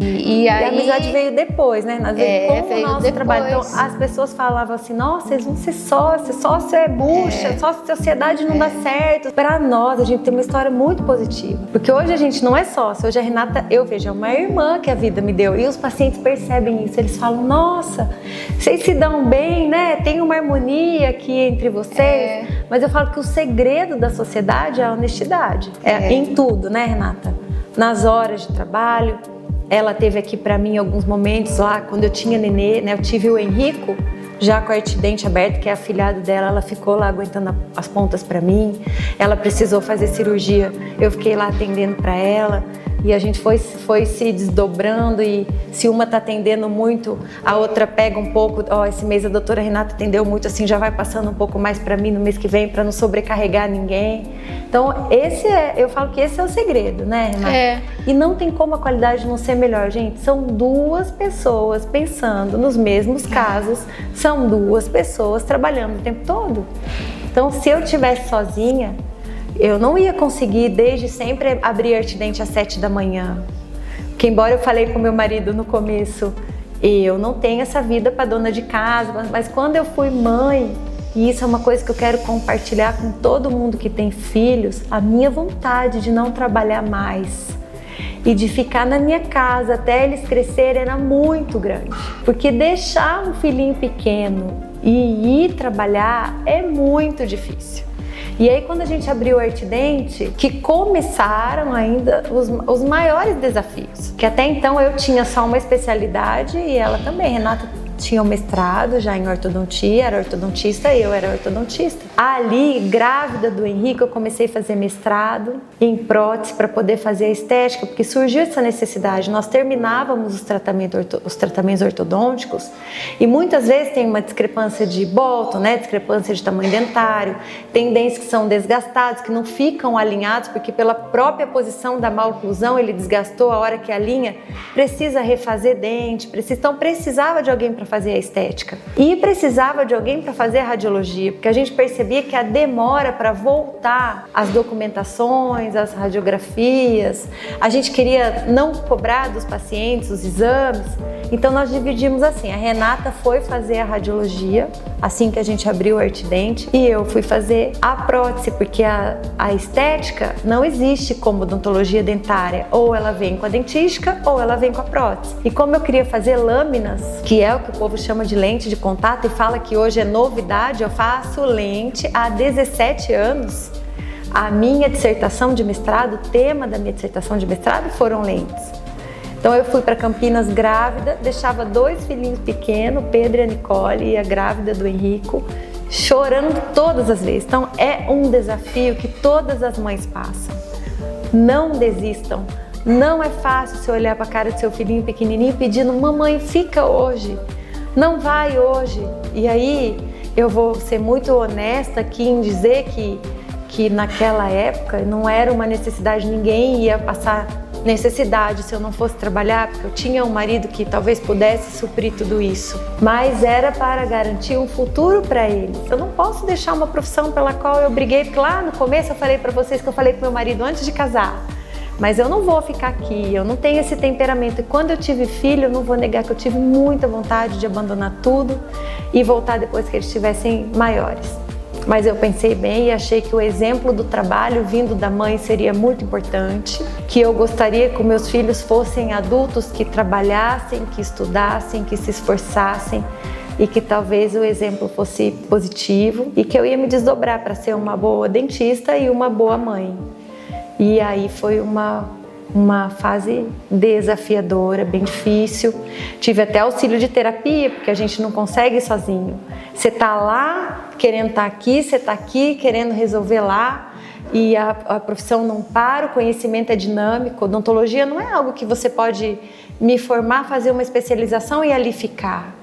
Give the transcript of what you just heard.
E a amizade veio depois, né? Nós com o nosso trabalho. Então, as pessoas falavam assim, nossa, eles vão ser sócios, sócio é bucha, sócio de sociedade não dá certo. Pra nós, a gente tem uma história muito positiva. Porque hoje a gente não é sócio, hoje a Renata, eu vejo, é uma irmã que a vida me deu. E os pacientes percebem isso, eles falam, nossa, vocês se dão bem, né? Tem uma harmonia aqui entre vocês. Mas eu falo que o segredo da sociedade é a honestidade. Em tudo, né, Renata? Nas horas de trabalho. Ela teve aqui pra mim alguns momentos lá, quando eu tinha nenê, né? Eu tive o Henrico, já com a artidente aberta, que é afilhado dela, ela ficou lá aguentando as pontas pra mim. Ela precisou fazer cirurgia, eu fiquei lá atendendo pra ela. E a gente foi se desdobrando e se uma tá atendendo muito, a outra pega um pouco. Esse mês a doutora Renata atendeu muito, assim, já vai passando um pouco mais para mim no mês que vem, para não sobrecarregar ninguém. Então, eu falo que esse é o segredo, né, Renata? E não tem como a qualidade não ser melhor, gente. São duas pessoas pensando nos mesmos casos, são duas pessoas trabalhando o tempo todo. Então, se eu estivesse sozinha, eu não ia conseguir desde sempre abrir artidente às 7 da manhã. Porque embora eu falei com meu marido no começo, eu não tenho essa vida para dona de casa, mas quando eu fui mãe, e isso é uma coisa que eu quero compartilhar com todo mundo que tem filhos, a minha vontade de não trabalhar mais e de ficar na minha casa até eles crescerem era muito grande. Porque deixar um filhinho pequeno e ir trabalhar é muito difícil. E aí quando a gente abriu o Artidente, que começaram ainda os maiores desafios. Que até então eu tinha só uma especialidade e ela também, Renata tinha um mestrado já em ortodontia, era ortodontista e eu era ortodontista. Ali, grávida do Henrique, eu comecei a fazer mestrado em prótese para poder fazer a estética, porque surgiu essa necessidade. Nós terminávamos os tratamentos ortodônticos e muitas vezes tem uma discrepância de Bolton, né? Discrepância de tamanho dentário, tem dentes que são desgastados, que não ficam alinhados, porque pela própria posição da maloclusão ele desgastou a hora que alinha, precisa refazer dente, então precisava de alguém para fazer a estética e precisava de alguém para fazer a radiologia, porque a gente percebia que a demora para voltar as documentações, as radiografias, a gente queria não cobrar dos pacientes os exames, então nós dividimos assim, a Renata foi fazer a radiologia assim que a gente abriu o Artidente e eu fui fazer a prótese, porque a estética não existe como odontologia dentária, ou ela vem com a dentística ou ela vem com a prótese. E como eu queria fazer lâminas, que é o que o povo chama de lente de contato e fala que hoje é novidade, eu faço lente há 17 anos. A minha dissertação de mestrado, o tema da minha dissertação de mestrado foram lentes. Então eu fui para Campinas grávida, deixava 2 filhinhos pequenos, Pedro e a Nicole, e a grávida do Henrico, chorando todas as vezes. Então é um desafio que todas as mães passam. Não desistam. Não é fácil você olhar para a cara do seu filhinho pequenininho pedindo, mamãe, fica hoje, não vai hoje. E aí eu vou ser muito honesta aqui em dizer que naquela época não era uma necessidade, ninguém ia passar necessidade se eu não fosse trabalhar, porque eu tinha um marido que talvez pudesse suprir tudo isso, mas era para garantir um futuro para eles. Eu não posso deixar uma profissão pela qual eu briguei, porque lá no começo eu falei para vocês que eu falei com meu marido antes de casar, mas eu não vou ficar aqui, eu não tenho esse temperamento. E quando eu tive filho, eu não vou negar que eu tive muita vontade de abandonar tudo e voltar depois que eles estivessem maiores. Mas eu pensei bem e achei que o exemplo do trabalho vindo da mãe seria muito importante, que eu gostaria que meus filhos fossem adultos que trabalhassem, que estudassem, que se esforçassem e que talvez o exemplo fosse positivo e que eu ia me desdobrar para ser uma boa dentista e uma boa mãe. E aí foi uma fase desafiadora, bem difícil. Tive até auxílio de terapia, porque a gente não consegue sozinho. Você tá lá querendo estar aqui, você tá aqui querendo resolver lá, e a profissão não para, o conhecimento é dinâmico. Odontologia não é algo que você pode me formar, fazer uma especialização e ali ficar.